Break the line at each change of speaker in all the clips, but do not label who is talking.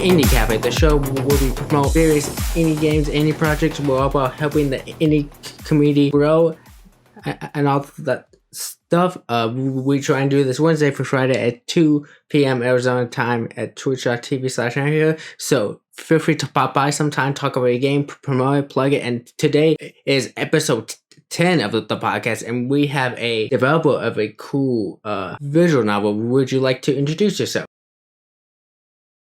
Indie Cafe, the show where we promote various indie games, indie projects. We're all about helping the indie community grow and all that stuff. We try and do this Wednesday for Friday at 2 p.m. Arizona time at twitch.tv/here. So feel free to pop by sometime, talk about your game, promote it, plug it. And today is episode 10 of the podcast, and we have a developer of a cool visual novel. Would you like to introduce yourself?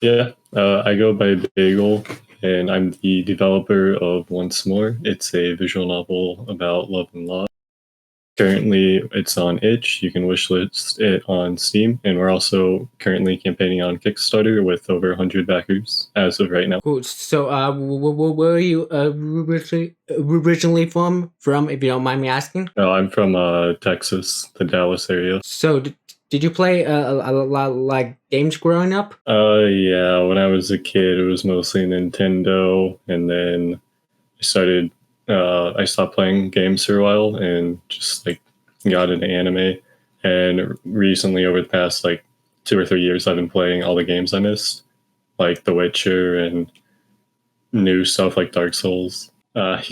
Yeah, I go by Bagel, and I'm the developer of Once More. It's a visual novel about love and loss. Currently, it's on itch. You can wishlist it on Steam, and we're also currently campaigning on Kickstarter with over 100 backers as of right now.
Cool. So, where are you originally from, if you don't mind me asking?
I'm from Texas, the Dallas area.
So, did you play a lot like games growing up?
Yeah, when I was a kid, it was mostly Nintendo, and then I stopped playing games for a while and just got into anime. And recently, over the past 2 or 3 years, I've been playing all the games I missed, like The Witcher and new stuff like Dark Souls. I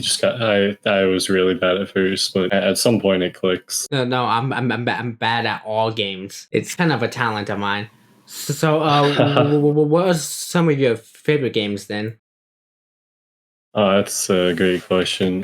was really bad at first, but at some point it clicks.
No, I'm bad at all games. It's kind of a talent of mine. So, what are some of your favorite games then?
That's a great question.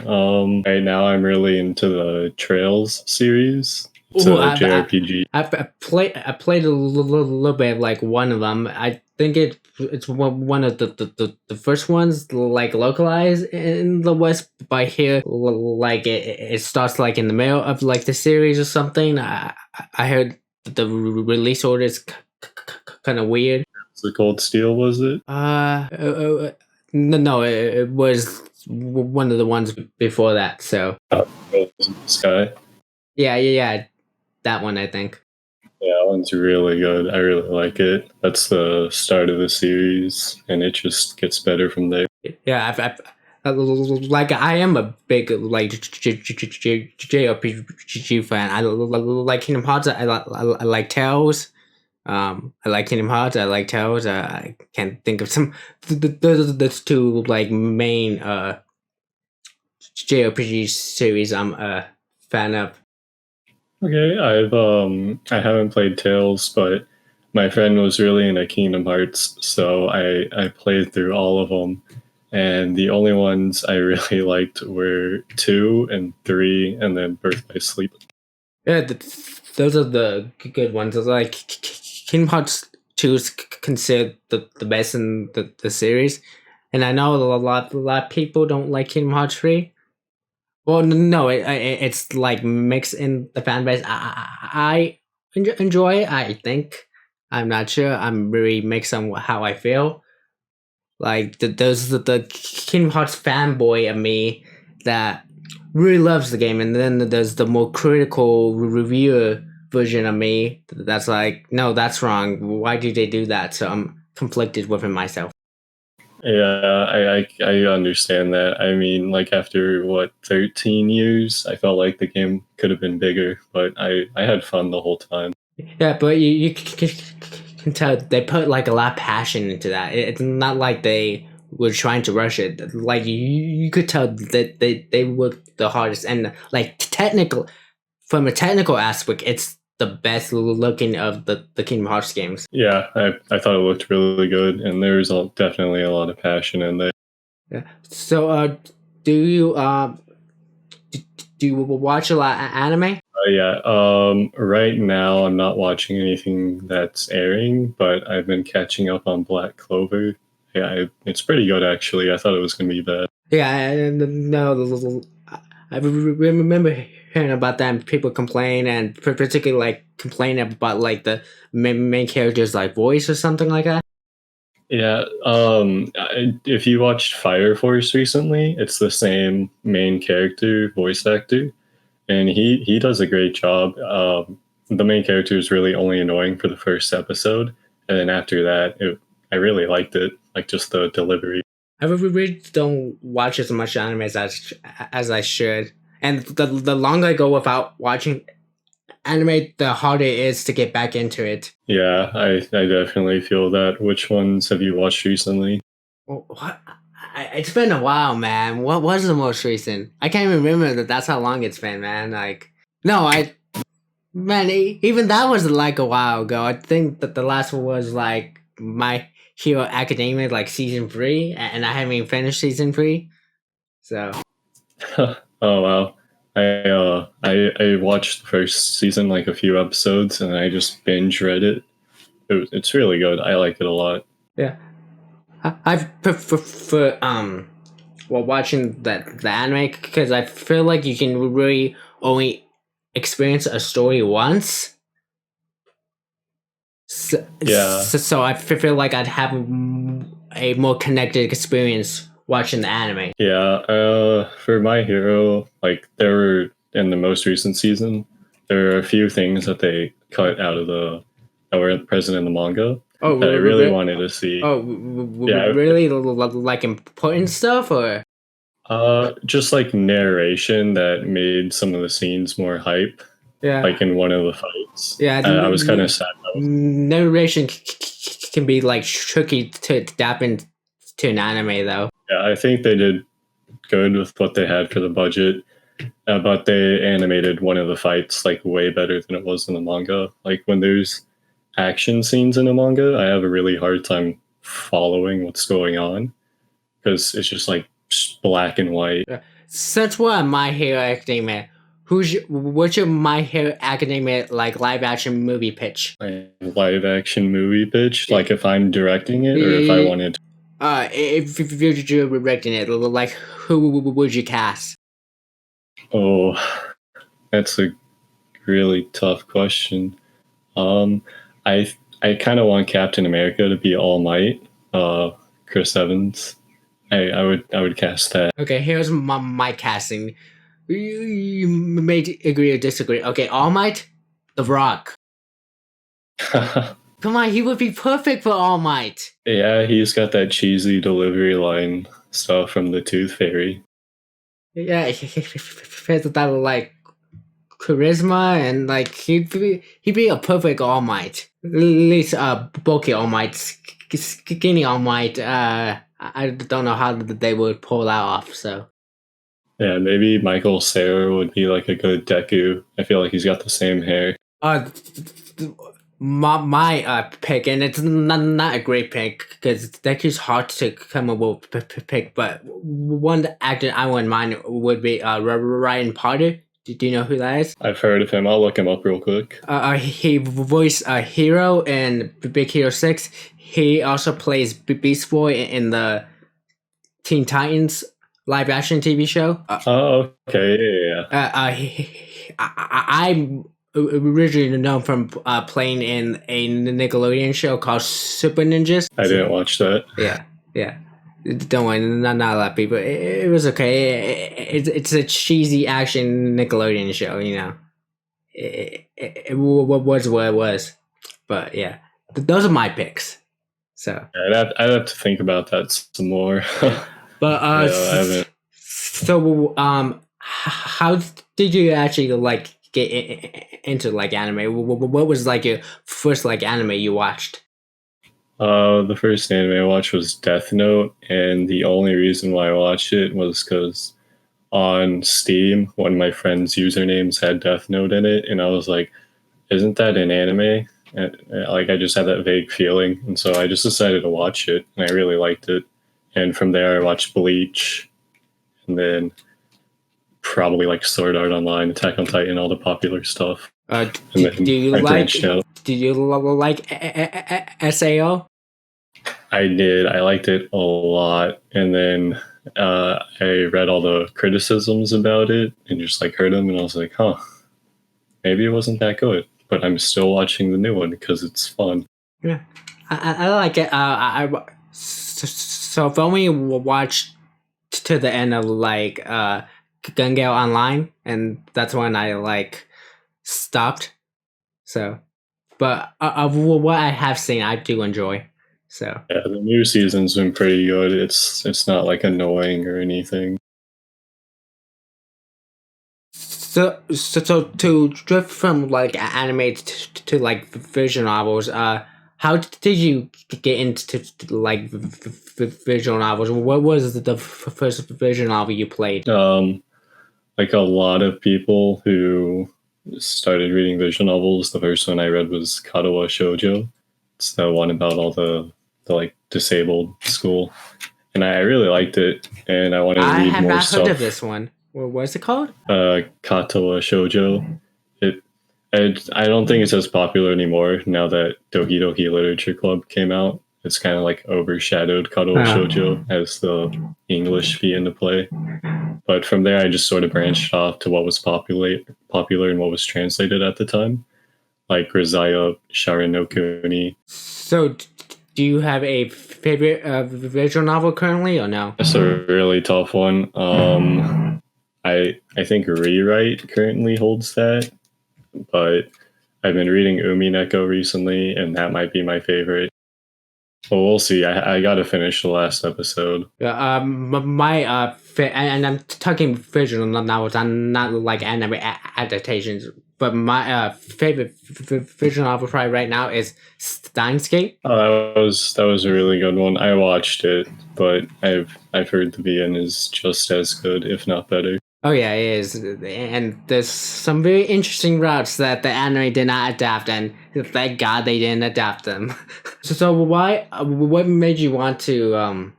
Right now I'm really into the Trails series. It's a JRPG.
I played a little bit of one of them. I think it's one of the first ones localized in the West. By here, it starts in the middle of the series or something. I heard the release order is kind of weird.
The Cold Steel, was it?
No, it was one of the ones before that. So
Sky.
Yeah, that one I think.
Yeah, that one's really good. I really like it. That's the start of the series, and it just gets better from there.
Yeah, I am a big JRPG fan. I like Kingdom Hearts. I like Tales. I like Kingdom Hearts. I like Tales. I can't think of some. Those two main JRPG series I'm a fan of.
Okay, I haven't played Tales, but my friend was really into Kingdom Hearts, so I played through all of them, and the only ones I really liked were 2 and 3, and then Birth by Sleep.
Yeah, those are the good ones. Kingdom Hearts 2 is considered the best in the series, and I know a lot of people don't like Kingdom Hearts 3. Well, no, it's mixed in the fan base. I enjoy it. I think I'm not sure. I'm really mixed on how I feel. There's the Kingdom Hearts fanboy of me that really loves the game, and then there's the more critical reviewer version of me that's no, that's wrong. Why do they do that? So I'm conflicted within myself.
Yeah, I understand that. I mean, after 13 years, I felt like the game could have been bigger, but I had fun the whole time.
Yeah, but you can tell they put a lot of passion into that. It's not like they were trying to rush it. You could tell that they worked the hardest, and from a technical aspect, it's the best looking of the Kingdom Hearts games.
Yeah, I thought it looked really good, and there's definitely a lot of passion in there.
Yeah. So, do you watch a lot of anime?
Yeah. Right now I'm not watching anything that's airing, but I've been catching up on Black Clover. Yeah, it's pretty good actually. I thought it was gonna be bad.
Yeah, no, I remember hearing about that, and people complain, and particularly complain about the main character's voice or something like that.
Yeah. If you watched Fire Force recently, it's the same main character voice actor, and he does a great job. The main character is really only annoying for the first episode, and then after that, I really liked it, just the delivery.
I really don't watch as much anime as I should, and the longer I go without watching anime, the harder it is to get back into it.
Yeah, I definitely feel that. Which ones have you watched recently?
Well, what? It's been a while, man. What was the most recent? I can't even remember that. That's how long it's been, man. Like, no, man, even that was like a while ago. I think that the last one was like My Hero Academia, like season 3, and I haven't even finished season 3. So,
Oh wow. I watched the first season, like a few episodes, and I just binge read it. It's really good. I like it a lot.
yeah. I've prefer well watching the anime because I feel like you can really only experience a story once. So,
Yeah,
so I feel like I'd have a more connected experience watching the anime.
yeah. For My Hero, like there were in the most recent season, there are a few things that they cut out of the that were present in the manga
Oh,
that I really wanted to see.
oh,
Yeah,
really? Like important stuff, or
just like narration that made some of the scenes more hype.
yeah,
Like in one of the fights,
yeah.
I was kind of sad.
Narration can be like tricky to adapt into an anime, though.
Yeah, I think they did good with what they had for the budget, but they animated one of the fights like way better than it was in the manga. Like when there's action scenes in a manga, I have a really hard time following what's going on because it's just like black and white.
Yeah. Since we're on My Hero Academia, what's your My Hero Academia like live action movie pitch?
Like, live action movie pitch, like if I'm directing it or if I wanted.
If you're directing it, like who would you cast?
Oh, that's a really tough question. Um, I kind of want Captain America to be All Might. Chris Evans. I would cast that.
Okay, here's my casting. You may agree or disagree. Okay, All Might, The Rock. Come on, he would be perfect for All Might.
Yeah, he's got that cheesy delivery line stuff from the Tooth Fairy.
Yeah, he has that like charisma and like he'd be a perfect All Might. At least bulky All Might, skinny All Might. I don't know how they would pull that off. So
Yeah, maybe Michael Cera would be like a good Deku. I feel like he's got the same hair.
My pick, and it's not a great pick because Deku's hard to come up with pick. But one actor I wouldn't mind would be Ryan Potter. Do you know who that is?
I've heard of him. I'll look him up real quick.
He voiced a hero in Big Hero 6. He also plays Beast Boy in the Teen Titans live action TV show.
Oh, okay,
I'm originally known from playing in a Nickelodeon show called Super Ninjas.
I didn't watch that.
Yeah. Don't worry, not a lot of people. It was okay. It's a cheesy action Nickelodeon show, you know. It was what it was, but yeah, those are my picks. So
I'd have to think about that some more.
but
I haven't.
so how did you actually like get into like anime? What was like your first like anime you watched?
The first anime I watched was Death Note, and the only reason why I watched it was because on Steam, one of my friends' usernames had Death Note in it, and I was like, "Isn't that an anime?" And, like I just had that vague feeling, and so I just decided to watch it, and I really liked it. And from there, I watched Bleach, and then probably like Sword Art Online, Attack on Titan, all the popular stuff.
Do you
I
like?
branched out.
Do you like Sao?
I did. I liked it a lot, and then I read all the criticisms about it and just like heard them, and I was like, "Huh, maybe it wasn't that good." But I'm still watching the new one because it's fun.
Yeah, I like it. So I've only watched to the end of like Gun Gale Online, and that's when I like stopped. So, but of what I have seen, I do enjoy. So
Yeah, the new season's been pretty good. It's not like annoying or anything.
So to drift from like anime to like visual novels, how did you get into like visual novels? What was the first visual novel you played?
Like a lot of people who started reading visual novels, the first one I read was Katawa Shoujo. It's the one about all the like disabled school, and I really liked it, and I wanted to
I
read
have
more
not heard of
stuff.
this one. What's it called?
Katawa Shoujo. It, I don't think it's as popular anymore now that Doki Doki Literature Club came out. It's kind of like overshadowed Katawa Shoujo as the English fee into play. But from there, I just sort of branched off to what was popular and what was translated at the time, like Rizaya, Sharon no Kuni.
So, do you have a favorite visual novel currently, or no?
That's a really tough one. I think Rewrite currently holds that, but I've been reading Umineko recently, and that might be my favorite. Well, we'll see. I got to finish the last episode.
My and I'm talking visual novels, I'm not like anime adaptations. But my favorite visual novel probably right now is Steinscape.
Oh, that was a really good one. I watched it, but I've heard the VN is just as good, if not better.
Oh yeah, it is, and there's some very interesting routes that the anime did not adapt, and thank God they didn't adapt them. So why? What made you want to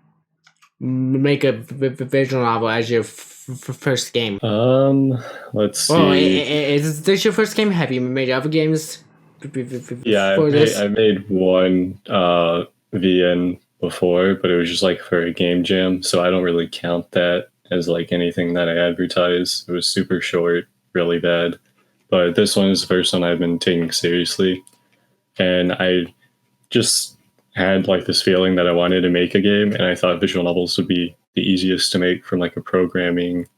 make a visual novel as your first game?
Let's
Oh,
see.
is this your first game? Have you made other games
Yeah,
for this?
I made one VN before, but it was just like for a game jam, so I don't really count that as like anything that I advertise. It was super short, really bad. But this one is the first one I've been taking seriously, and I just had like this feeling that I wanted to make a game, and I thought visual novels would be the easiest to make from like a programming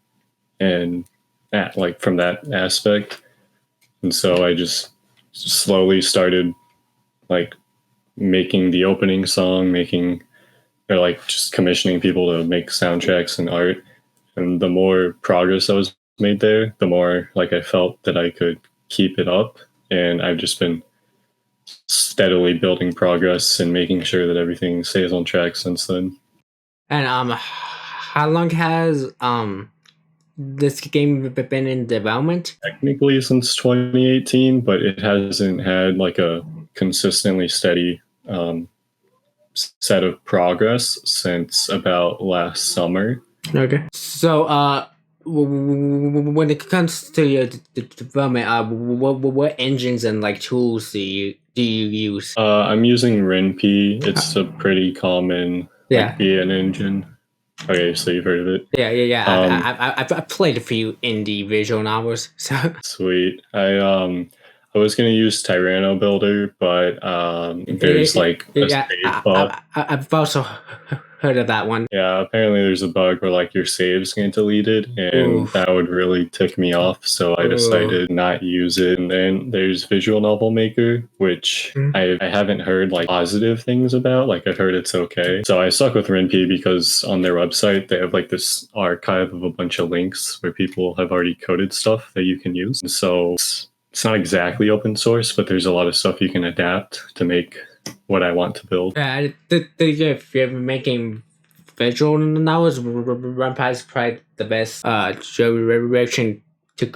and like from that aspect. And so I just slowly started like making the opening song, making or like just commissioning people to make soundtracks and art. And the more progress I was made there, the more like I felt that I could keep it up. And I've just been steadily building progress and making sure that everything stays on track since then.
And how long has this game been in development?
Technically since 2018, but it hasn't had like a consistently steady set of progress since about last summer.
Okay. So when it comes to your development, what engines and like tools do you use?
I'm using RenP. It's a pretty common
Yeah.
like VN engine. Okay, so you've heard of it.
Yeah. I've played a few indie visual novels. So
Sweet. I was gonna use Tyranno Builder, but there's like a save bug.
I've also heard of that one.
Yeah, apparently there's a bug where like your saves get deleted, and
Oof.
that would really tick me off. So I decided not use it. And then there's Visual Novel Maker, which I haven't heard like positive things about. Like I've heard it's okay. So I stuck with RenP because on their website they have like this archive of a bunch of links where people have already coded stuff that you can use. And so it's not exactly open source, but there's a lot of stuff you can adapt to make what I want to build.
If you're making visual novels, RenPy is probably the best direction to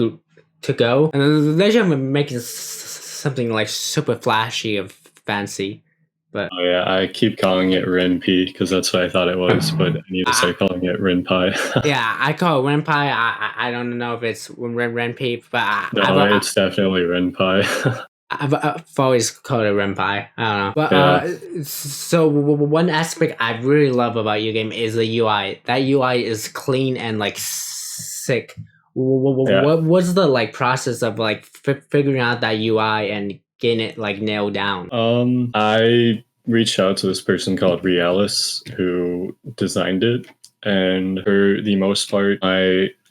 go. And they're just making something like super flashy of fancy. But
oh yeah, I keep calling it RenP because that's what I thought it was, but I need to start calling it RenPy.
Yeah, I call it RenPy. I don't know if it's RenP, but
no, it's definitely RenPy.
I've always called it RenPy. I don't know. But so one aspect I really love about your game is the UI. That UI is clean and like sick. What was the like process of like figuring out that UI and getting it like nailed down?
I reached out to this person called Realis who designed it, and for the most part,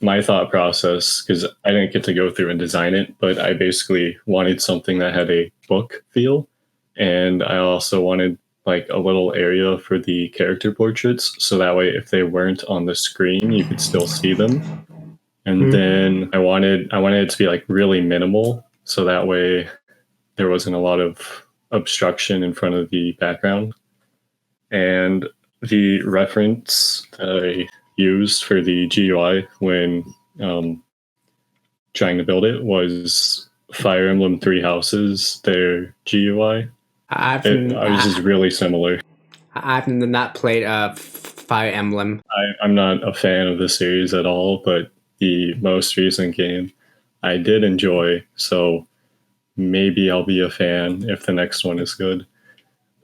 my thought process, because I didn't get to go through and design it, but I basically wanted something that had a book feel, and I also wanted like a little area for the character portraits, so that way if they weren't on the screen, you could still see them. And then I wanted it to be like really minimal, so that way there wasn't a lot of obstruction in front of the background. And the reference that I used for the GUI when trying to build it was Fire Emblem Three Houses, their GUI.
I've
Ours is really similar.
I've not played Fire Emblem.
I'm not a fan of the series at all, but the most recent game I did enjoy, so maybe I'll be a fan if the next one is good.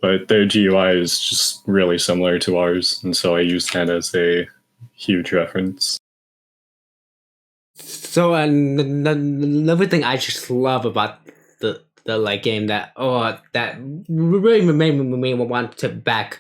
But their GUI is just really similar to ours, and so I use that as a huge reference.
So another thing I just love about the like game that really made me want to back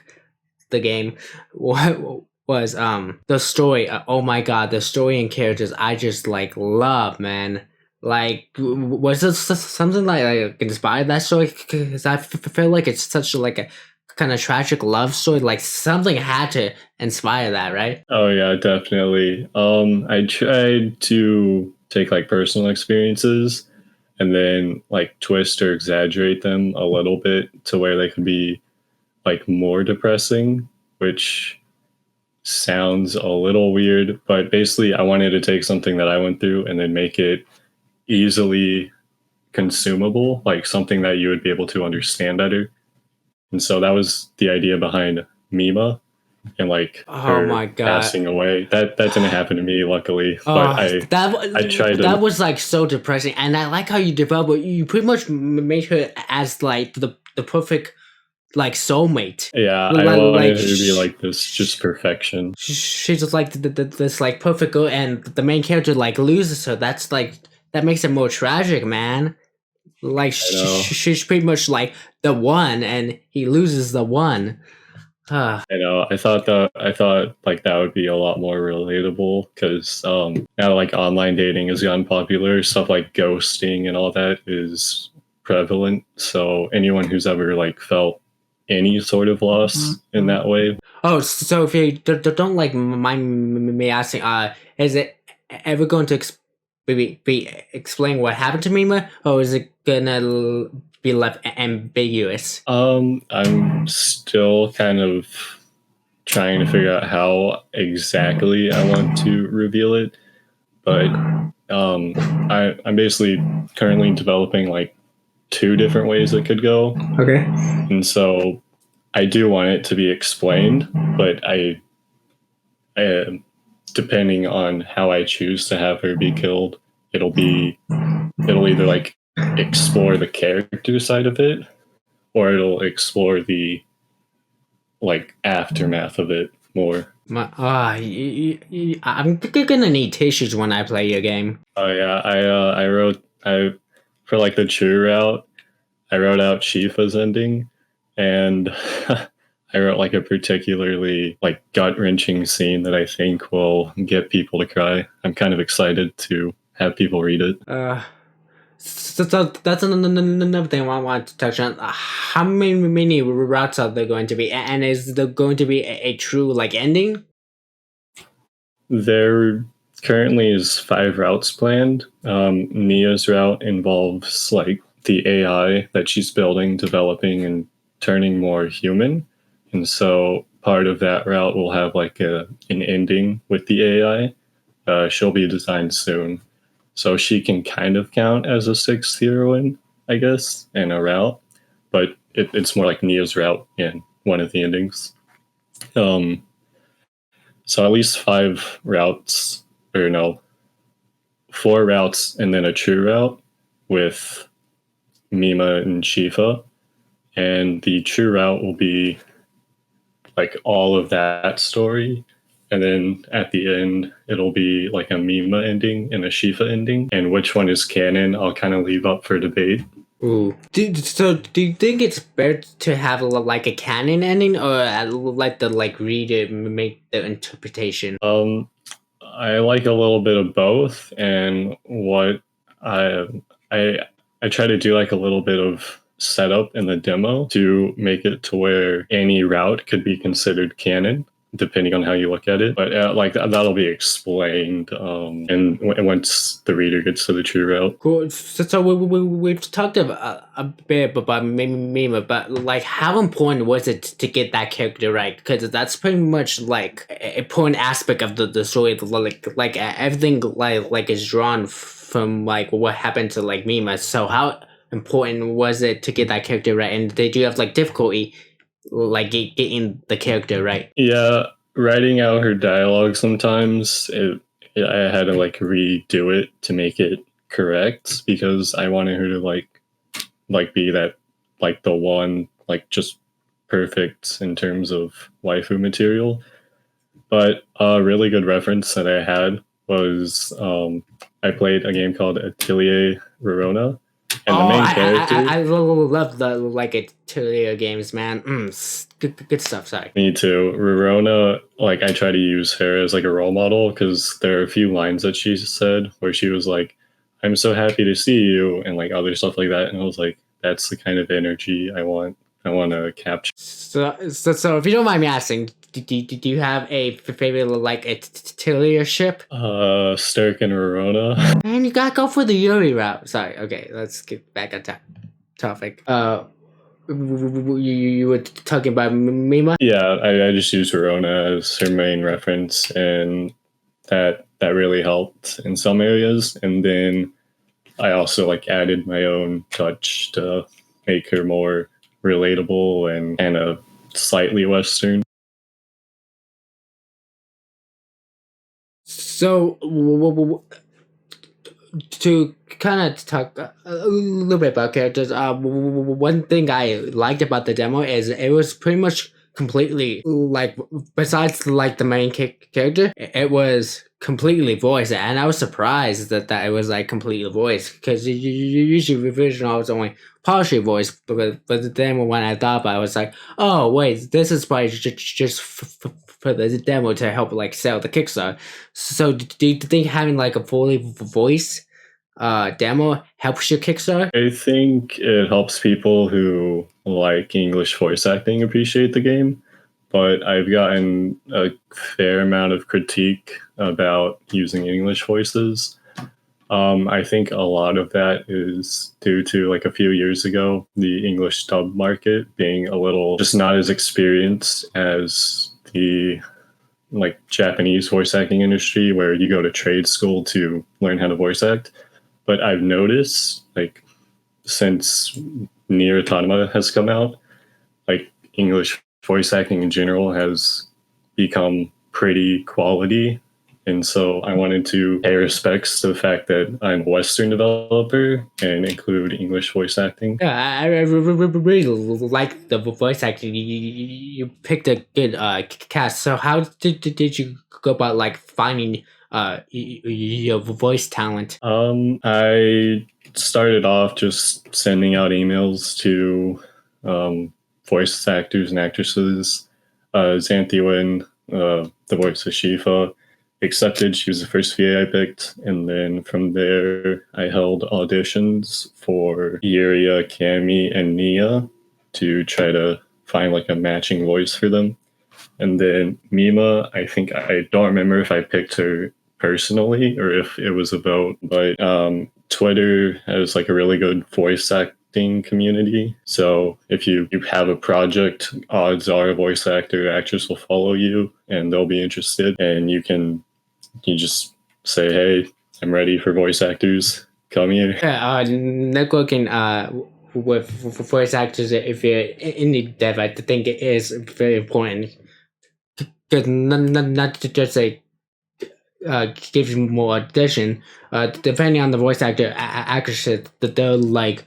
the game was the story. Oh my god, the story and characters I just like love, man. Like, was it something like inspired that story? Because I feel like it's such like a kind of tragic love story. Like something had to inspire that, right?
Oh yeah, definitely. I tried to take like personal experiences and then like twist or exaggerate them a little bit to where they could be like more depressing, which sounds a little weird, but basically I wanted to take something that I went through and then make it easily consumable, like something that you would be able to understand better. And so that was the idea behind Mima and like
Oh
her
my god.
passing away. That didn't happen to me, luckily. But I tried to.
That was like so depressing, and I like how you develop it. You pretty much made her as like the perfect like soulmate.
Yeah, I wanted her to be like this, just perfection.
She's just like this like perfect girl, and the main character like loses her. That's like that makes it more tragic, man. Like she's pretty much like the one, and he loses the one.
I know. I thought like that would be a lot more relatable because now like online dating has gotten popular. Stuff like ghosting and all that is prevalent. So anyone who's ever like felt any sort of loss in that way.
Oh, so if you don't like mind me asking, is it ever going to be explain what happened to Mima, or is it gonna be left ambiguous?
I'm still kind of trying to figure out how exactly I want to reveal it, but I'm basically currently developing like 2 different ways it could go.
Okay.
And so I do want it to be explained, but I depending on how I choose to have her be killed, it'll either like explore the character side of it, or it'll explore the like aftermath of it more.
I'm gonna need tissues when I play your game.
Oh yeah, I wrote for like the true route, I wrote out Shifa's ending, and I wrote like a particularly like gut wrenching scene that I think will get people to cry. I'm kind of excited to have people read it.
So that's another thing I want to touch on. How many routes are there going to be, and is there going to be a true like ending?
There currently is 5 routes planned. Mia's route involves like the AI that she's building, developing, and turning more human. And so part of that route will have like an ending with the AI. She'll be designed soon. So she can kind of count as a 6th heroine, I guess, in a route. But it's more like Mia's route in one of the endings. So at least 5 routes, or no, 4 routes and then a true route with Mima and Shifa. And the true route will be like all of that story. And then at the end, it'll be like a Mima ending and a Shifa ending. And which one is canon, I'll kind of leave up for debate.
Ooh. Do you think it's better to have like a canon ending, or let the like reader make the interpretation?
I like a little bit of both, and what I I try to do like a little bit of setup in the demo to make it to where any route could be considered canon, depending on how you look at it. But like that'll be explained, and once the reader gets to the true route.
Cool. So we've talked a bit about Mima, but like, how important was it to get that character right? Because that's pretty much like an important aspect of the story. Like everything like is drawn from like what happened to like Mima. So how important was it to get that character right? And did you have like difficulty like getting the character right?
Yeah, writing out her dialogue sometimes I had to like redo it to make it correct because I wanted her to like be that like the one like just perfect in terms of waifu material. But a really good reference that I had was I played a game called Atelier Rorona, and the main character.
I love the like Atelier games, man. Good stuff. Sorry.
Me too. Rorona, like I try to use her as like a role model because there are a few lines that she said where she was like, "I'm so happy to see you," and like other stuff like that, and I was like, "That's the kind of energy I want. I want to capture."
So if you don't mind me asking, do you have a favorite like Atelier ship?
Sturk and Rorona.
And you gotta go for the Yuri route. Sorry. Okay, let's get back on topic. You were talking about Mima.
Yeah, I just used Rorona as her main reference, and that really helped in some areas. And then I also like added my own touch to make her more relatable and kind of slightly Western.
So to kind of talk a little bit about characters, one thing I liked about the demo is it was pretty much completely like, besides like the main character, it was completely voiced, and I was surprised that it was like completely voiced because usually revision was only partially voiced, but then when I thought about it, I was like, oh wait, this is probably just for the demo to help like sell the Kickstarter. So do you think having like a fully voice demo helps your Kickstarter?
I think it helps people who like English voice acting appreciate the game, but I've gotten a fair amount of critique about using English voices. I think a lot of that is due to like a few years ago, the English dub market being a little just not as experienced as the like Japanese voice acting industry, where you go to trade school to learn how to voice act. But I've noticed, like, since Nier Automata has come out, like English voice acting in general has become pretty quality. And so I wanted to pay respects to the fact that I'm a Western developer and include English voice acting.
Yeah, I really like the voice acting. You picked a good cast. So how did you go about like finding your voice talent?
I started off just sending out emails to voice actors and actresses. Xanthiwin, the voice of Shifa, accepted. She was the first VA I picked. And then from there, I held auditions for Yuria, Cami, and Nia to try to find like a matching voice for them. And then Mima, I think I don't remember if I picked her personally or if it was a vote, but Twitter has like a really good voice acting community. So if you have a project, odds are a voice actor or actress will follow you and they'll be interested. And you just say, hey, I'm ready for voice actors. Come here.
Yeah, networking with voice actors, if you're indie dev, I think it is very important. Because not to just say give you more audition, depending on the voice actor actress that they'll like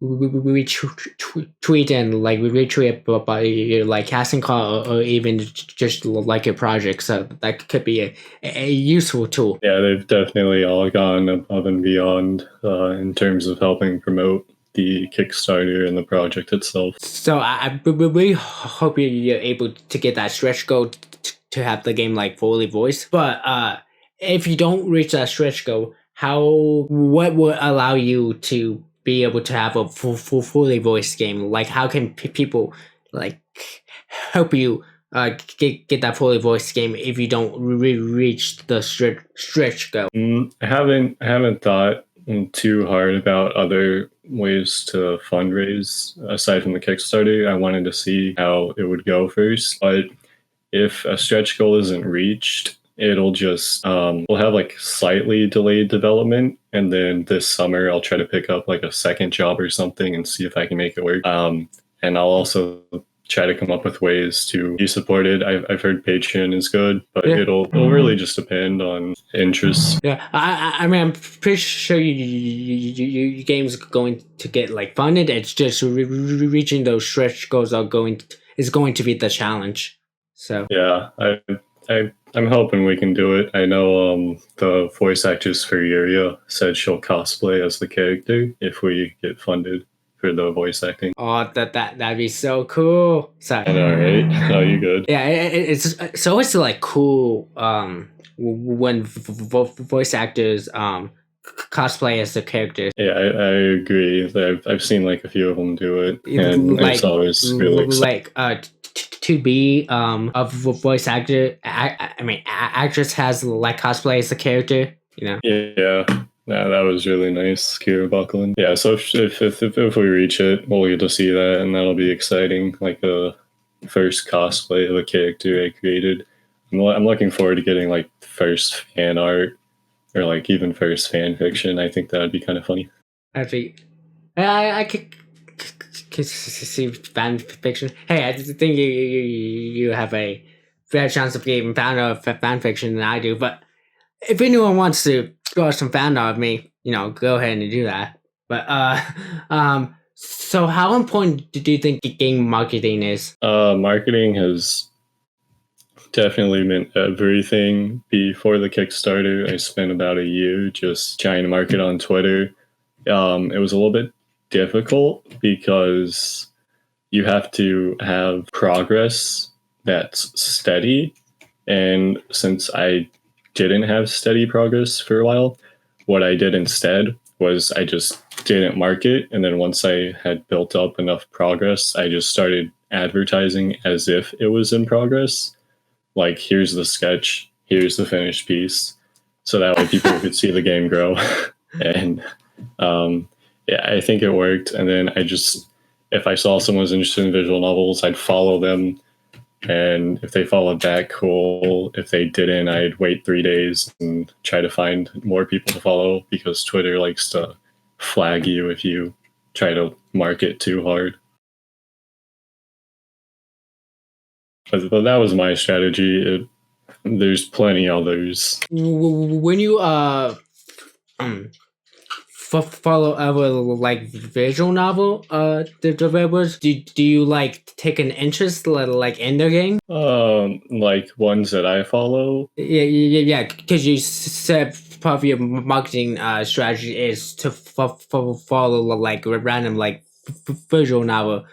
tweet and like retweet about your like casting call or even just like your project. So that could be a useful tool.
Yeah, they've definitely all gone above and beyond in terms of helping promote the Kickstarter and the project itself.
So I really hope you're able to get that stretch goal to have the game like fully voiced. But if you don't reach that stretch goal, what would allow you to be able to have a fully voiced game? Like how can people like help you get that fully voiced game if you don't reach the stretch goal?
I haven't thought too hard about other ways to fundraise aside from the Kickstarter. I wanted to see how it would go first, but if a stretch goal isn't reached, it'll just we'll have like slightly delayed development, and then this summer I'll try to pick up like a second job or something and see if I can make it work. And I'll also try to come up with ways to be supported. I've heard Patreon is good, but
Yeah.
it'll really just depend on interests.
Yeah, I mean, I'm pretty sure your game's going to get like funded. It's just reaching those stretch goals is going to be the challenge. So
Yeah, I'm hoping we can do it. I know the voice actress for Yuria said she'll cosplay as the character if we get funded for the voice acting.
oh, that'd be so cool. So
I know, right? Oh, you good?
yeah, it's always like cool when voice actors cosplay as the characters.
Yeah, I agree. I've seen like a few of them do it, and
Like
it's always really exciting.
like to be a voice actor. I mean, actress has like cosplay as the character. You know.
Yeah, that was really nice, Kira Buckland. Yeah, so if we reach it, we'll get to see that, and that'll be exciting. Like the first cosplay of a character I created. I'm looking forward to getting like first fan art or like even first fan fiction. I think that'd be kind of funny.
Actually, I could see fan fiction. Hey, I think you have a fair chance of getting fan of fan fiction than I do. But if anyone wants to draw some fan art of me, go ahead and do that. But so how important do you think game marketing is?
Marketing has definitely been everything. Before the Kickstarter, I spent about a year just trying to market on Twitter. It was a little bit difficult because you have to have progress that's steady. And since I didn't have steady progress for a while, what I did instead was I just didn't market. And then once I had built up enough progress, I just started advertising as if it was in progress. Like, here's the sketch, here's the finished piece. So that way people could see the game grow. And yeah, I think it worked. And then if I saw someone was interested in visual novels, I'd follow them. And if they followed back, cool. If they didn't, I'd wait 3 days and try to find more people to follow, because Twitter likes to flag you if you try to market too hard. But that was my strategy. There's plenty others.
When you follow other like visual novel developers, do you like take an interest like in their game?
Like ones that I follow.
Yeah. Because you said part of your marketing strategy is to follow like random like visual novel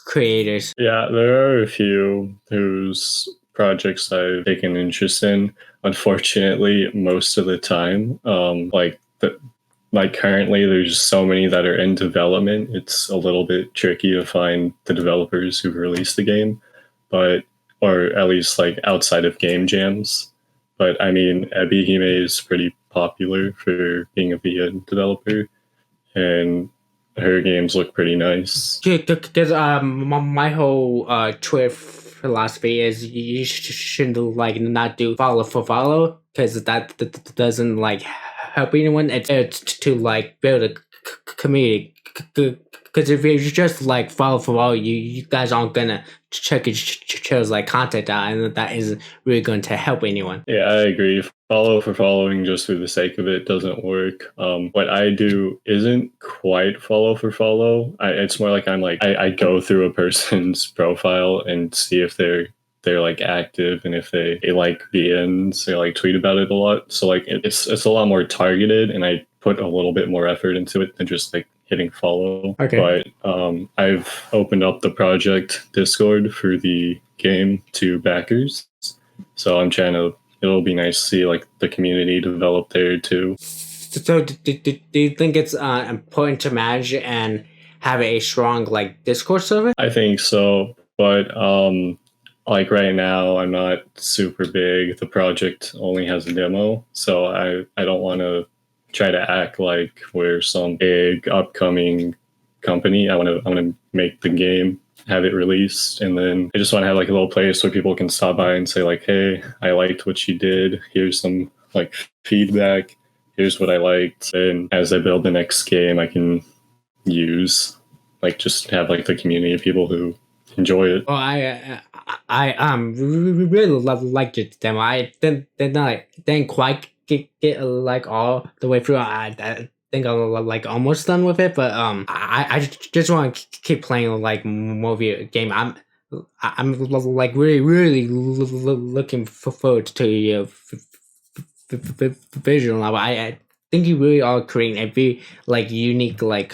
creators.
Yeah, there are a few whose projects I've taken interest in. Unfortunately, most of the time, like currently, there's so many that are in development. It's a little bit tricky to find the developers who've released the game, or at least like outside of game jams. But I mean, Ebihime is pretty popular for being a VN developer, and her games look pretty nice.
Because my whole Twitter philosophy is you shouldn't like not do follow for follow, because that doesn't like help anyone. It's to like build a community. Because if you just like follow for follow, you guys aren't gonna check each other's like content out, and that isn't really going to help anyone.
Yeah, I agree. Follow for following just for the sake of it doesn't work. What I do isn't quite follow for follow. It's more like I go through a person's profile and see if they're like active, and if they like VNs, they like tweet about it a lot. So like it's a lot more targeted, and I put a little bit more effort into it than just like hitting follow.
Okay.
But I've opened up the project Discord for the game to backers. So I'm trying to, it'll be nice to see like the community develop there too.
So do you think it's important to manage and have a strong like Discord server?
I think so. But like right now I'm not super big. The project only has a demo, so I don't want to try to act like we're some big upcoming company. I want to make the game, have it released, and then I just want to have like a little place where people can stop by and say like, hey, I liked what you did, here's some like feedback, here's what I liked, and as I build the next game I can use, like, just have like the community of people who enjoy it.
Oh, really liked it demo. I didn't quite get like all the way through. I think I'm like almost done with it, but I just want to keep playing like more video game. I'm like really looking forward to your visual novel. I think you really are creating a very like unique like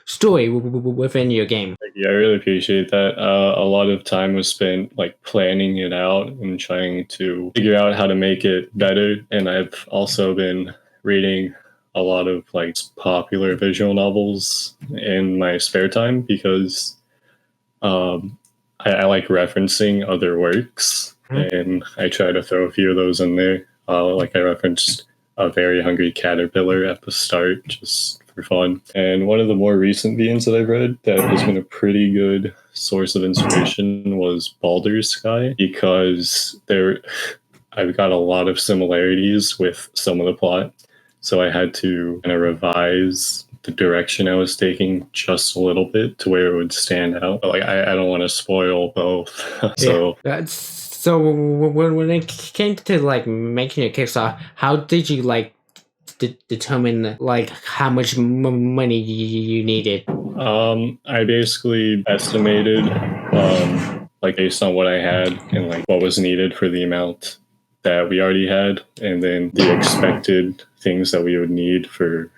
story within your game.
Yeah, I really appreciate that. A lot of time was spent like planning it out and trying to figure out how to make it better. And I've also been reading a lot of like popular visual novels in my spare time because I like referencing other works, and I try to throw a few of those in there. Like I referenced A Very Hungry Caterpillar at the start, just for fun. And one of the more recent VNs that I've read that has been a pretty good source of inspiration was Baldur's Sky, because I've got a lot of similarities with some of the plot. So I had to kind of revise the direction I was taking just a little bit to where it would stand out. But like I don't want to spoil both. So
so when it came to like making a Kickstarter, how did you like determine like how much money you needed?
I basically estimated like based on what I had and like what was needed for the amount that we already had, and then the expected things that we would need for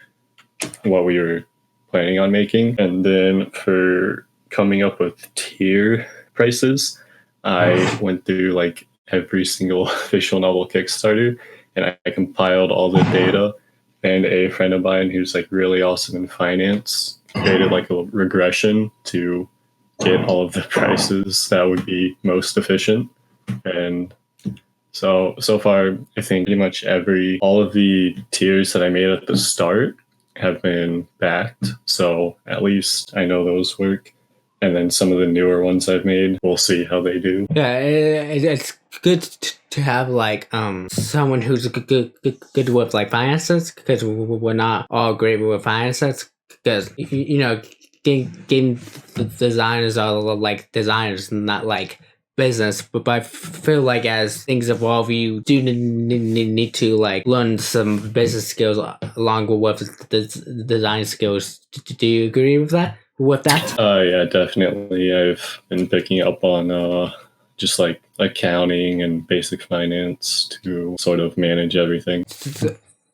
what we were planning on making. And then for coming up with tier prices, I went through like every single visual novel Kickstarter and I compiled all the data. And a friend of mine who's like really awesome in finance created like a regression to get all of the prices that would be most efficient. And so far, I think pretty much all of the tiers that I made at the start have been backed. So at least I know those work. And then some of the newer ones I've made, we'll see how they do.
Yeah, it's good to have like someone who's good with like finances, because we're not all great with finances. Because you know, game designers are like designers, not like business. But I feel like as things evolve, you do need to like learn some business skills along with the design skills. Do you agree with that?
Yeah, definitely. I've been picking up on just like accounting and basic finance to sort of manage everything.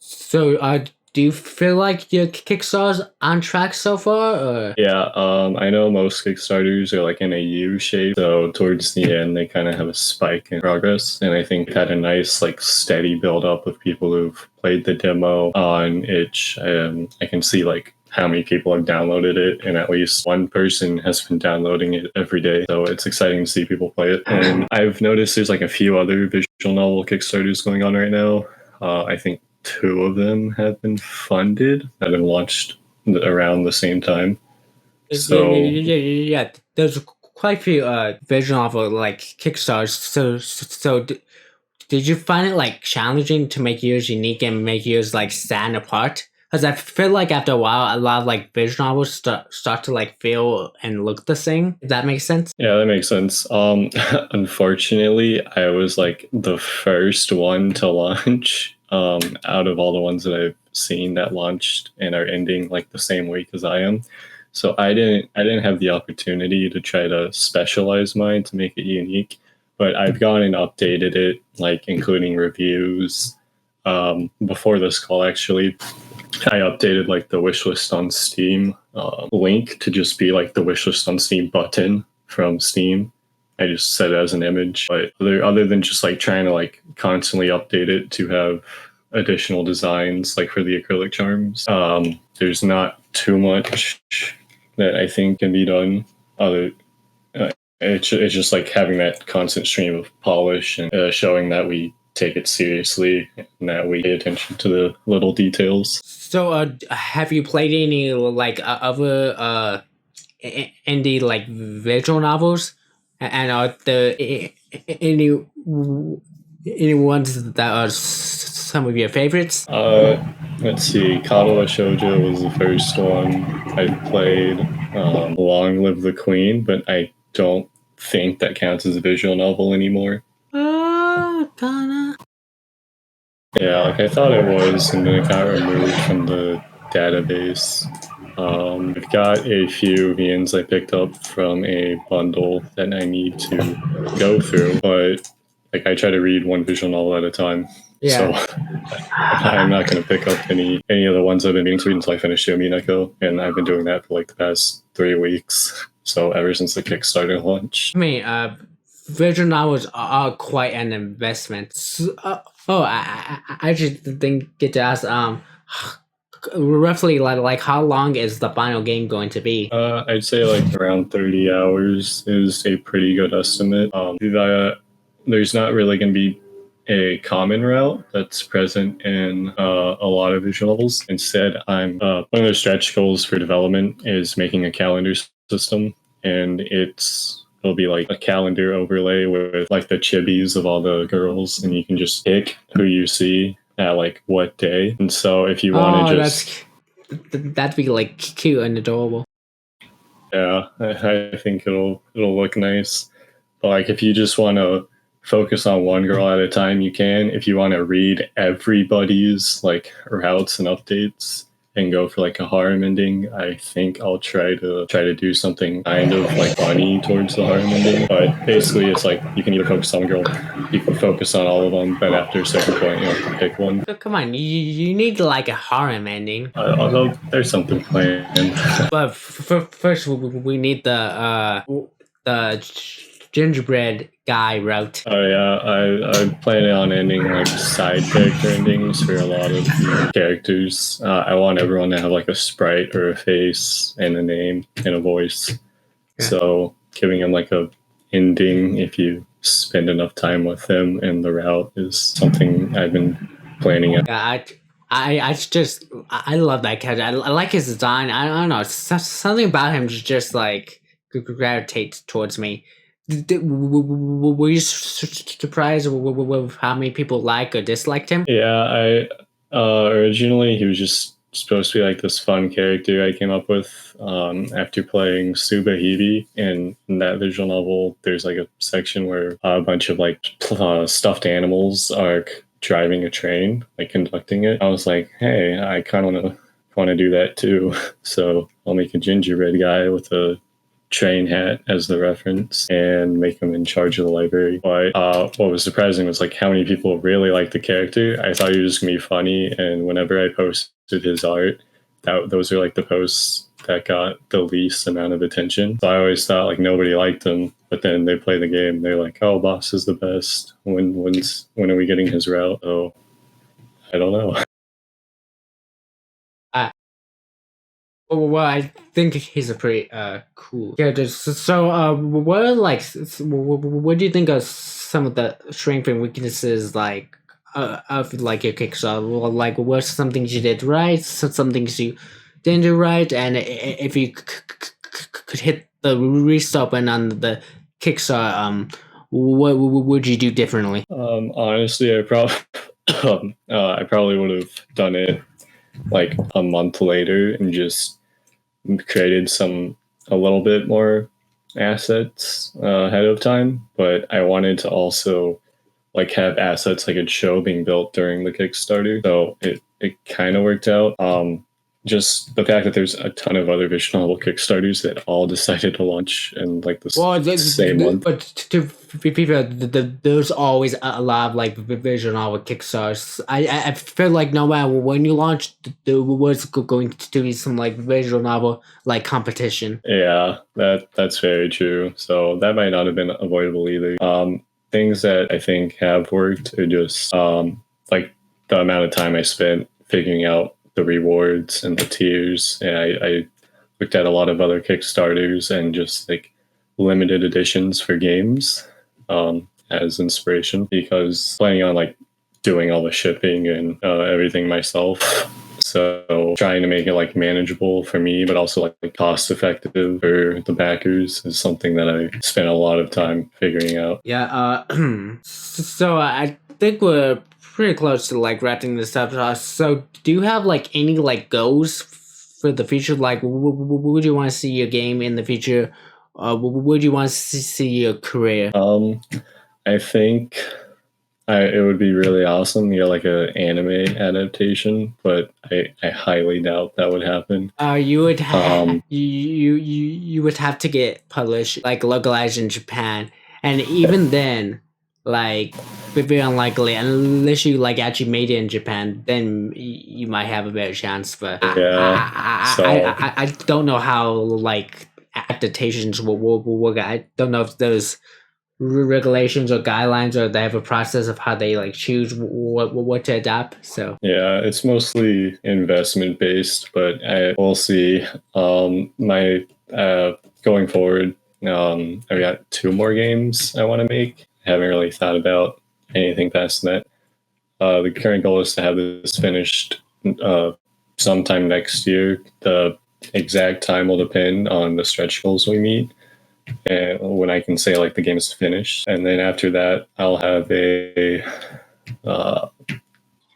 So, do you feel like your Kickstarter's on track so far? Or?
Yeah, I know most Kickstarters are like in a U shape, so towards the end they kind of have a spike in progress, and I think had a nice like steady build up of people who've played the demo on itch. I can see like how many people have downloaded it, and at least one person has been downloading it every day. So it's exciting to see people play it. And I've noticed there's like a few other visual novel Kickstarters going on right now. I think 2 of them have been funded that have been launched around the same time. So
Yeah, there's quite a few visual novel like Kickstarters. So did you find it like challenging to make yours unique and make yours like stand apart? Because I feel like after a while, a lot of like visual novels start to like feel and look the same. If that makes sense.
Yeah, that makes sense. Unfortunately, I was like the first one to launch out of all the ones that I've seen that launched and are ending like the same week as I am. So I didn't have the opportunity to try to specialize mine to make it unique, but I've gone and updated it, like including reviews. Before this call, actually, I updated like the wishlist on Steam link to just be like the wishlist on Steam button from Steam. I just set it as an image, but other than just like trying to like constantly update it to have additional designs like for the acrylic charms, there's not too much that I think can be done. It's just like having that constant stream of polish and showing that we take it seriously and that we pay attention to the little details.
So, have you played any like other indie like visual novels, and are there any ones that are some of your favorites?
Let's see. Kadowa Shoujo was the first one I played. Long Live the Queen, but I don't think that counts as a visual novel anymore.
Gonna.
Yeah, like I thought it was, and then it got removed from the database. I've got a few VNs I picked up from a bundle that I need to go through, but like I try to read one visual novel at a time.
Yeah.
So I'm not going to pick up any of the ones I've been meaning to read until I finish Yomineko, and I've been doing that for like the past 3 weeks. So ever since the Kickstarter launch.
I mean, visual novels are quite an investment. I just didn't get to ask. Roughly like how long is the final game going to be?
I'd say like around 30 hours is a pretty good estimate. There's not really going to be a common route that's present in a lot of visual novels. Instead, I'm one of the stretch goals for development is making a calendar system, and it'll be like a calendar overlay with like the chibis of all the girls, and you can just pick who you see at like what day. And so if you want to
that'd be like cute and adorable.
Yeah, I think it'll look nice. But like if you just want to focus on one girl at a time, you can. If you want to read everybody's like routes and updates and go for like a harem ending, I think I'll try to do something kind of like funny towards the harem ending. But basically, it's like you can either focus on one girl, you can focus on all of them, but after a certain point, you have to pick one.
So come on, you need like a harem ending.
Although there's something planned.
But first, we need the gingerbread guy route.
Oh yeah, I'm planning on ending like side character endings for a lot of characters. I want everyone to have like a sprite or a face and a name and a voice. Yeah. So giving them like a ending if you spend enough time with them and the route is something I've been planning.
Yeah, I love that character. I like his design. I don't know, something about him just like gravitates towards me. Were you surprised with how many people liked or disliked him?
Yeah, originally he was just supposed to be like this fun character I came up with after playing Subahibi. And in that visual novel, there's like a section where a bunch of like stuffed animals are driving a train, like conducting it. I was like, hey, I kind of want to do that too. So I'll make a gingerbread guy with a train hat as the reference and make him in charge of the library. But what was surprising was like how many people really liked the character. I thought he was gonna be funny, and whenever I posted his art, those are like the posts that got the least amount of attention. So I always thought like nobody liked him, but then they play the game, they're like, oh, Boss is the best. When are we getting his route? Oh, I don't know.
Well, I think he's a pretty cool character. So, what do you think of some of the strengths and weaknesses like of like your Kickstarter? Like, what some things you did right, some things you didn't do right, and if you could hit the restart button on the Kickstarter, what would you do differently?
Honestly, I probably would have done it like a month later and just created a little bit more assets ahead of time. But I wanted to also like have assets I could show being built during the Kickstarter. So it kind of worked out. Just the fact that there's a ton of other visual novel Kickstarters that all decided to launch in like the same month.
But to people, there's always a lot of like visual novel Kickstarters. I feel like no matter when you launch, there was going to be some like visual novel like competition.
Yeah, that's very true. So that might not have been avoidable either. Things that I think have worked are just like the amount of time I spent figuring out the rewards and the tiers. And I looked at a lot of other Kickstarters and just like limited editions for games as inspiration, because planning on like doing all the shipping and everything myself. So trying to make it like manageable for me, but also like cost effective for the backers is something that I spent a lot of time figuring out.
Yeah. So I think we're pretty close to like wrapping this up. So do you have like any like goals for the future? Like, would you want to see your game in the future? Would you want to see your career?
I think it would be really awesome to get like an anime adaptation, but I highly doubt that would happen.
You would you would have to get published like localized in Japan, and even then, like very unlikely unless you like actually made it in Japan. Then you might have a better chance. But
So
I don't know how like adaptations will work. I don't know if those regulations or guidelines or they have a process of how they like choose what to adapt. So
yeah, it's mostly investment based, but I will see. My going forward, I've got 2 more games I want to make. I haven't really thought about anything past that. The current goal is to have this finished sometime next year. The exact time will depend on the stretch goals we meet and when I can say like the game's finished. And then after that, I'll have a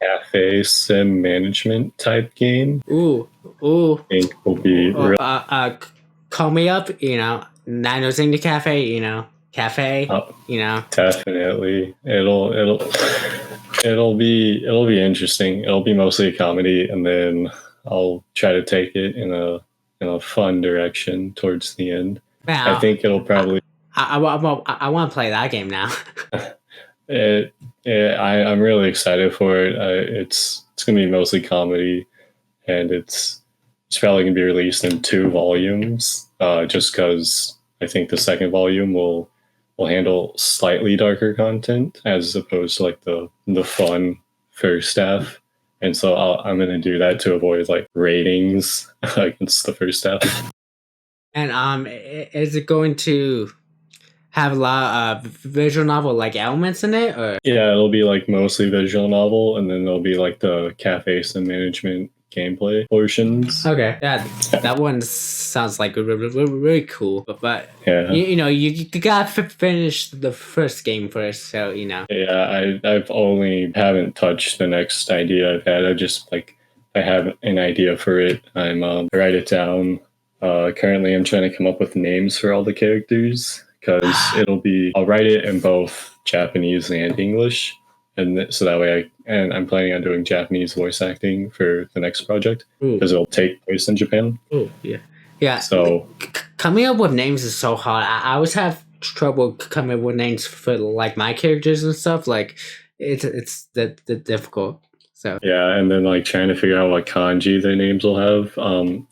cafe sim management type game.
ooh.
I think will be real.
Call me up, 906 the cafe, cafe,
Definitely, it'll be interesting. It'll be mostly a comedy, and then I'll try to take it in a fun direction towards the end.
Man,
I think it'll probably.
I want to play that game now.
I'm really excited for it. It's gonna be mostly comedy, and it's probably gonna be released in 2 volumes. Just because I think the second volume will handle slightly darker content as opposed to like the fun first half. And so I'm gonna do that to avoid like ratings against the first half.
And is it going to have a lot of visual novel like elements in it, or
Yeah, it'll be like mostly visual novel, and then there'll be like the cafe sim management gameplay portions.
okay, yeah, that one sounds like really cool. But
Yeah,
you gotta finish the first game first, so
yeah. I've only haven't touched the next idea I've had. I just like I have an idea for it. I write it down. Currently, I'm trying to come up with names for all the characters because I'll write it in both Japanese and English, and so that way I'm planning on doing Japanese voice acting for the next project because it'll take place in Japan.
Oh yeah.
So
coming up with names is so hard. I always have trouble coming up with names for like my characters and stuff. Like it's that difficult. So
yeah, and then like trying to figure out what kanji their names will have.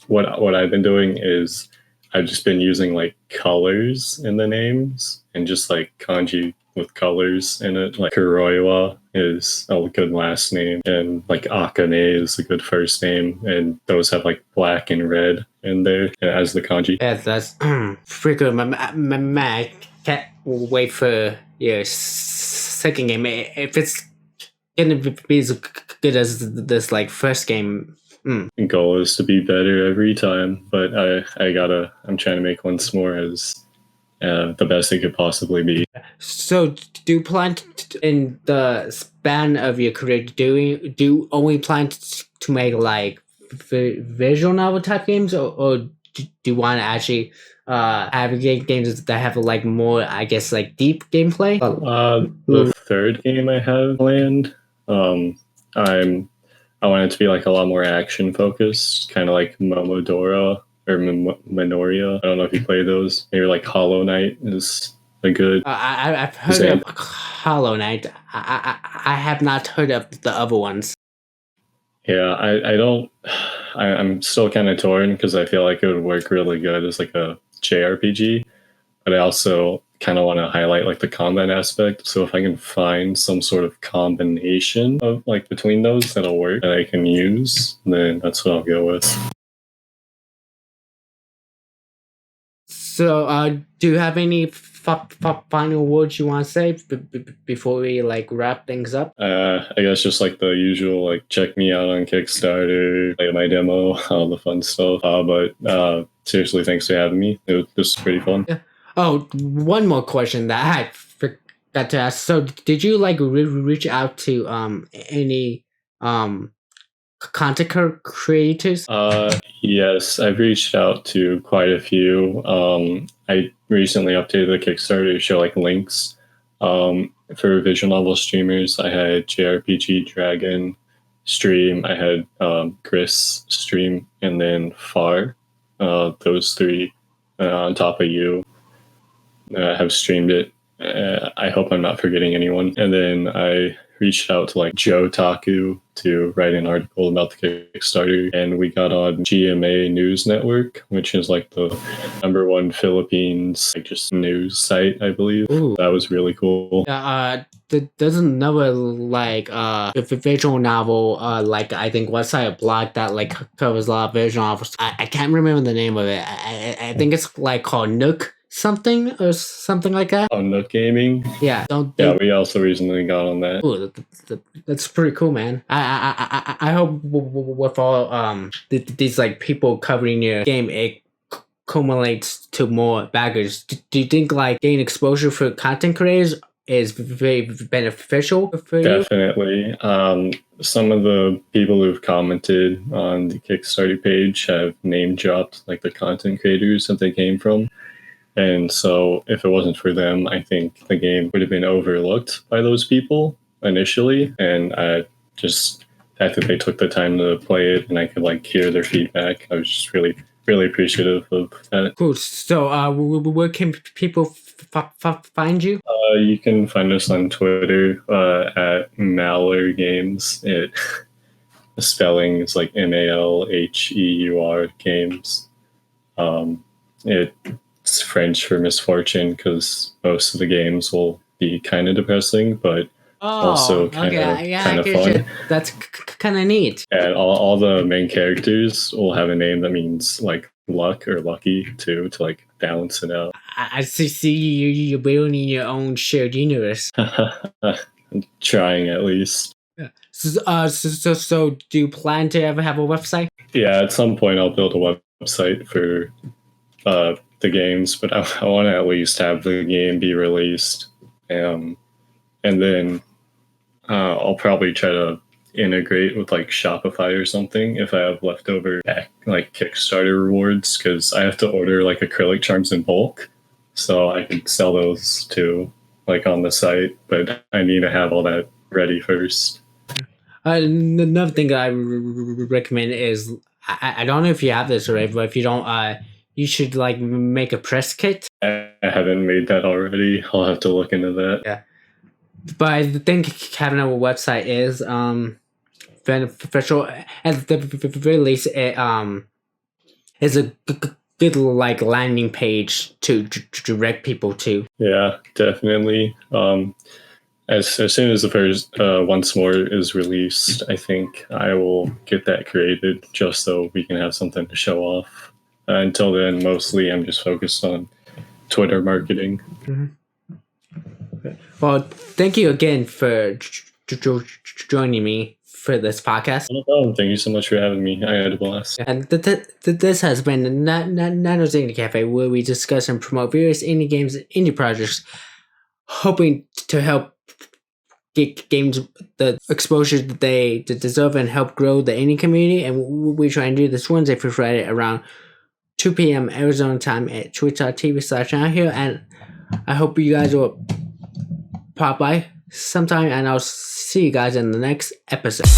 What I've been doing is I've just been using like colors in the names and just like kanji with colors in it. Like Kuroiwa is a good last name, and like Akane is a good first name, and those have like black and red in there as the kanji.
yeah, that's freaking my can't wait for your second game. If it's gonna be as good as this like first game.
The goal is to be better every time, but I'm trying to make once more as the best it could possibly be.
So, do you plan in the span of your career do you only plan to make like visual novel type games, or do you want to actually have games that have like more, I guess, like deep gameplay?
The third game I have planned, I want it to be like a lot more action focused, kind of like Momodora or Minoria. I don't know if you play those. Maybe like Hollow Knight is a good.
I've heard of Hollow Knight. I have not heard of the other ones.
Yeah, I don't. I'm still kind of torn because I feel like it would work really good as like a JRPG, but I also kind of want to highlight like the combat aspect. So if I can find some sort of combination of like between those that'll work that I can use, then that's what I'll go with.
So, do you have any final words you want to say before we like wrap things up?
I guess just like the usual, like check me out on Kickstarter, play my demo, all the fun stuff. But seriously, thanks for having me. This was pretty fun.
Yeah. Oh, one more question that I forgot to ask. So, did you like reach out to any content creators?
Yes, I've reached out to quite a few. I recently updated the Kickstarter to show like links. For visual novel streamers, I had JRPG Dragon stream, I had Chris stream, and then Far. Those three on top of you have streamed it. I hope I'm not forgetting anyone. And then I reached out to like Joe Taku to write an article about the Kickstarter, and we got on GMA News Network, which is like the #1 Philippines like just news site, I believe.
Ooh.
That was really cool.
There's another like visual novel like I think website or blog that like covers a lot of visual novels. I can't remember the name of it. I think it's like called Nook something or something like that.
On Nook Gaming.
Yeah.
Yeah, we also recently got on that.
Ooh, that's pretty cool, man. I hope with all these like people covering your game, it accumulates to more baggers. Do you think like getting exposure for content creators is very beneficial for you?
Definitely. Some of the people who've commented on the Kickstarter page have name dropped like the content creators that they came from. And so if it wasn't for them, I think the game would have been overlooked by those people initially. And just the fact that they took the time to play it and I could like hear their feedback, I was just really, really appreciative of that.
Cool. So where can people find you?
You can find us on Twitter at Malheur Games. The spelling is like MALHEUR Games. It's French for misfortune because most of the games will be kind of depressing, but also kind of fun.
That's kind of neat.
And all the main characters will have a name that means like luck or lucky too, to like balance it out.
I see you're building your own shared universe.
I'm trying at least.
Yeah. So do you plan to ever have a website? Yeah,
at some point I'll build a website for the games, but I want to at least have the game be released, and then I'll probably try to integrate with like Shopify or something if I have leftover like Kickstarter rewards, because I have to order like acrylic charms in bulk, so I can sell those too like on the site, but I need to have all that ready first.
Another thing I recommend is I don't know if you have this already, but if you don't, you should like make a press kit.
I haven't made that already. I'll have to look into that.
Yeah, but I think having a website is beneficial. At the very least, it is a good like landing page to direct people to.
Yeah, definitely. As soon as the first Once More is released, I think I will get that created just so we can have something to show off. Until then, mostly I'm just focused on Twitter marketing.
Mm-hmm. Okay. Well, thank you again for joining me for this podcast.
No problem. Thank you so much for having me. I had a blast.
And this has been the Nano's Indie Cafe, where we discuss and promote various indie games and indie projects, hoping to help get games the exposure that they deserve and help grow the indie community. And we try and do this Wednesday through Friday around 2 p.m. Arizona time at twitch.tv/nowhere. And I hope you guys will pop by sometime, and I'll see you guys in the next episode.